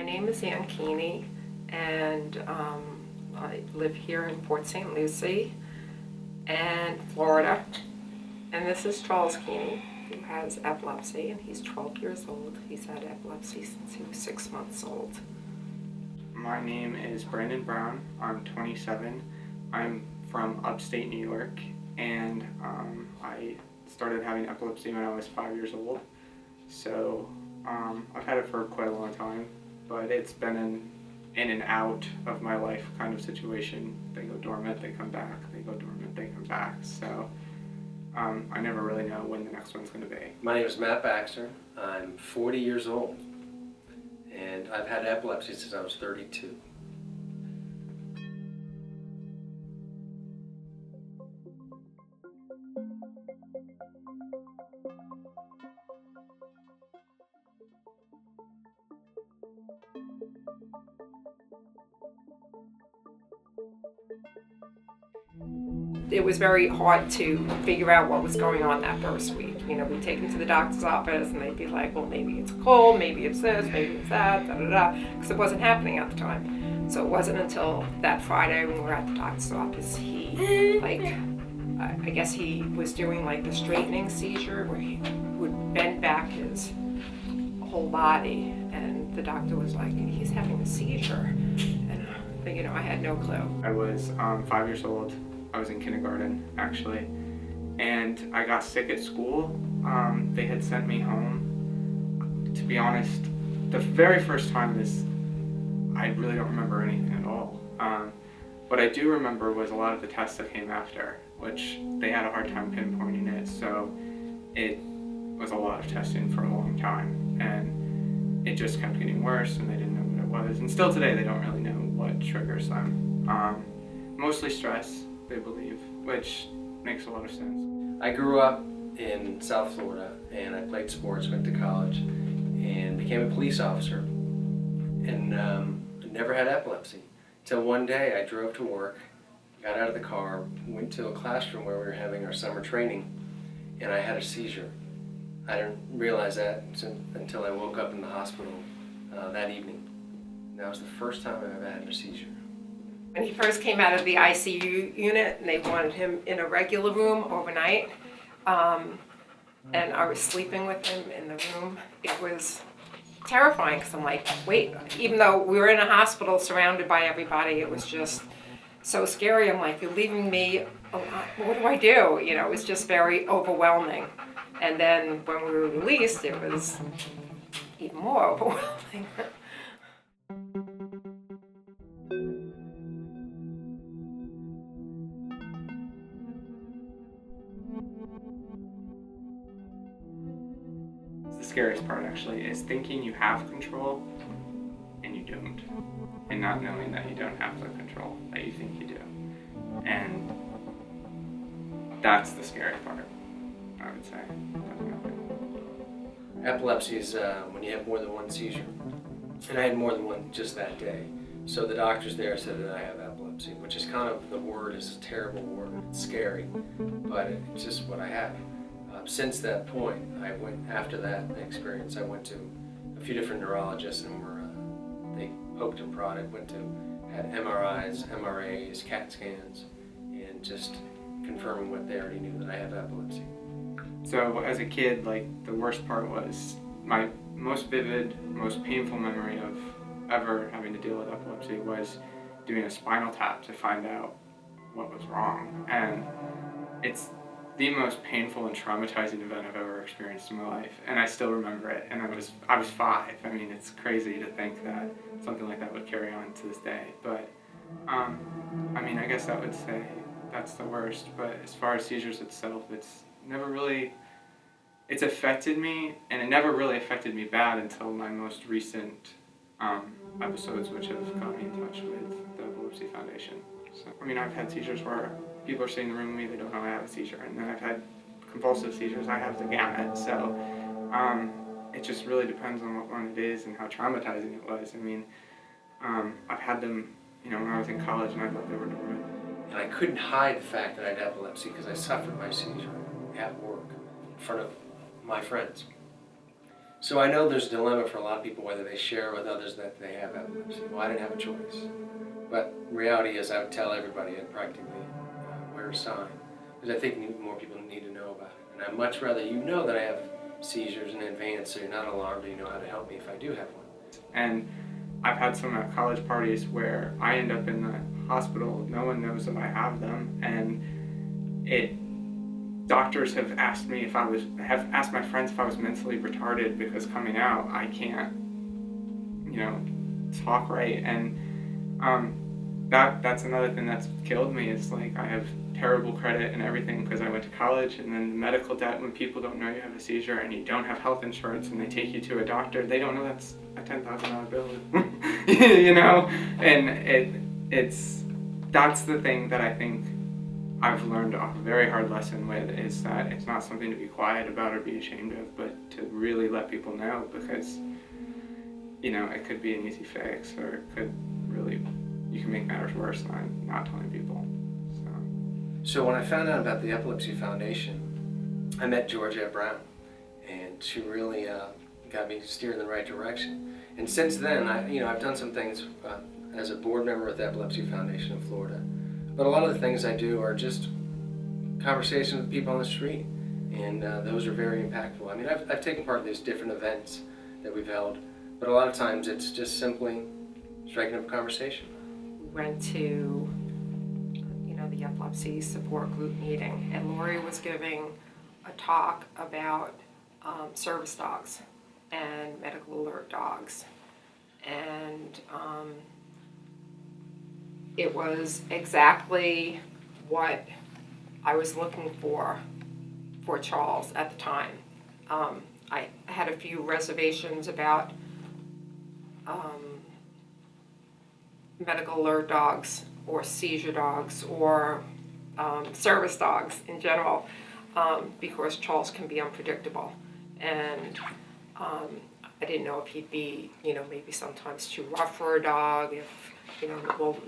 name is Ann Keeney, and I live here in Port St. Lucie and Florida. And this is Charles Keeney, who has epilepsy, and he's 12 years old. He's had epilepsy since he was 6 months old. My name is Brandon Brown. I'm 27. I'm from upstate New York, and I started having epilepsy when I was 5 years old. So I've had it for quite a long time, but it's been an in and out of my life kind of situation. They go dormant, they come back, they go dormant, they come back. So I never really know when the next one's going to be. My name is Matt Baxter. I'm 40 years old, and I've had epilepsy since I was 32. It was very hard to figure out what was going on that first week. You know, we'd take him to the doctor's office and they'd be like, well, maybe it's a cold, maybe it's this, maybe it's that, because it wasn't happening at the time. So it wasn't until that Friday when we were at the doctor's office, he, I guess he was doing like the straightening seizure where he would bend back his whole body, and the doctor was like, he's having a seizure. And, you know, I had no clue. I was 5 years old. I was in kindergarten, actually, and I got sick at school. They had sent me home. To be honest, the very first time I really don't remember anything at all. What I do remember was a lot of the tests that came after, which they had a hard time pinpointing it, so it was a lot of testing for a long time, and it just kept getting worse, and they didn't know what it was, and still today they don't really know what triggers them. Mostly stress, they believe, which makes a lot of sense. I grew up in South Florida, and I played sports, went to college, and became a police officer, and never had epilepsy. Till one day I drove to work, got out of the car, went to a classroom where we were having our summer training, and I had a seizure. I didn't realize that until I woke up in the hospital that evening. And that was the first time I've ever had a seizure. When he first came out of the ICU unit, and they wanted him in a regular room overnight, and I was sleeping with him in the room, it was terrifying, because I'm like, wait, even though we were in a hospital surrounded by everybody, it was just so scary. I'm like, you're leaving me alone. What do I do? You know, it was just very overwhelming. And then when we were released, it was even more overwhelming. The scariest part, actually, is thinking you have control and you don't, and not knowing that you don't have the control that you think you do. And that's the scary part, I would say, definitely. Epilepsy is when you have more than one seizure, and I had more than one just that day. So the doctors there said that I have epilepsy, which is kind of, the word is a terrible word, it's scary, but it's just what I have. Since that point, after that experience, I went to a few different neurologists, and they poked and prodded, had MRIs, MRAs, CAT scans, and just confirming what they already knew, that I have epilepsy. So as a kid, the worst part was my most vivid, most painful memory of ever having to deal with epilepsy was doing a spinal tap to find out what was wrong. And it's the most painful and traumatizing event I've ever experienced in my life, and I still remember it. And I was 5. I mean, it's crazy to think that something like that would carry on to this day. But I mean, I guess I would say that's the worst. But as far as seizures itself, it's affected me, and it never really affected me bad until my most recent episodes, which have got me in touch with the Epilepsy Foundation. So, I mean, I've had seizures where people are sitting in the room with me, they don't know I have a seizure, and then I've had convulsive seizures, I have the gamut, so it just really depends on what one it is and how traumatizing it was. I mean, I've had them, when I was in college, and I thought they were dormant. And I couldn't hide the fact that I had epilepsy because I suffered my seizure at work in front of my friends. So I know there's a dilemma for a lot of people whether they share with others that they have epilepsy. Well, I didn't have a choice. But reality is I would tell everybody I'd practically wear a sign, because I think more people need to know about it. And I'd much rather you know that I have seizures in advance so you're not alarmed and you know how to help me if I do have one. And I've had some at college parties where I end up in the hospital, no one knows that I have them, and doctors have asked me have asked my friends if I was mentally retarded because coming out I can't, talk right, and that's another thing that's killed me. Is like I have terrible credit and everything because I went to college, and then medical debt when people don't know you have a seizure and you don't have health insurance and they take you to a doctor, they don't know that's a $10,000 bill, and that's the thing that I think I've learned a very hard lesson with, is that it's not something to be quiet about or be ashamed of, but to really let people know, because it could be an easy fix, or it could really, you can make matters worse by not telling people. So when I found out about the Epilepsy Foundation, I met Georgette Brown, and she really got me steered in the right direction. And since then, I've done some things as a board member with the Epilepsy Foundation of Florida. But a lot of the things I do are just conversations with people on the street, and those are very impactful. I mean, I've taken part in these different events that we've held, but a lot of times it's just simply striking up a conversation. We went to, the epilepsy support group meeting, and Lori was giving a talk about service dogs and medical alert dogs, and it was exactly what I was looking for Charles at the time. I had a few reservations about medical alert dogs or seizure dogs or service dogs in general, because Charles can be unpredictable, and I didn't know if he'd be, maybe sometimes too rough for a dog. If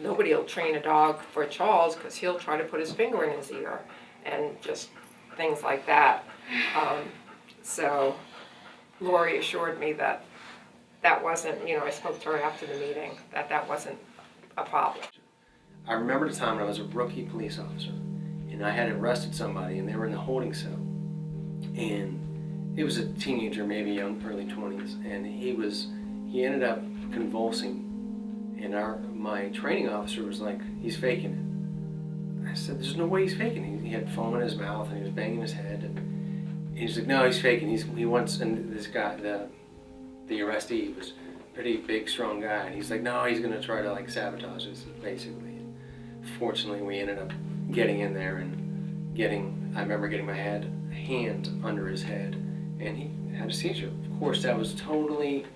nobody will train a dog for Charles because he'll try to put his finger in his ear and just things like that. So Lori assured me that wasn't, I spoke to her after the meeting, that wasn't a problem. I remember the time when I was a rookie police officer, and I had arrested somebody, and they were in the holding cell, and it was a teenager, maybe young, early 20s, and he ended up convulsing, and my training officer was like, "He's faking it." I said, "There's no way he's faking it." He had foam in his mouth, and he was banging his head, and he was like, "No, he's faking. He wants." And this guy, the arrestee, was a pretty big, strong guy, and he's like, "No, he's gonna try to sabotage us," basically. Fortunately, we ended up getting in there and I remember getting my hand under his head, and he had a seizure. Of course, that was totally,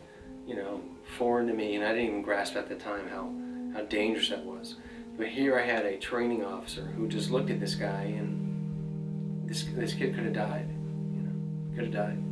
foreign to me, and I didn't even grasp at the time how dangerous that was. But here I had a training officer who just looked at this guy, and this kid could have died, could have died.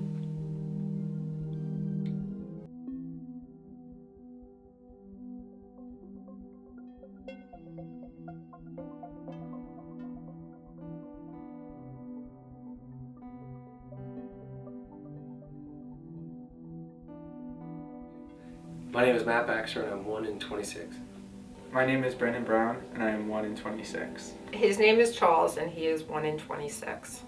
My name is Matt Baxter, and I'm 1 in 26. My name is Brandon Brown, and I am 1 in 26. His name is Charles, and he is 1 in 26.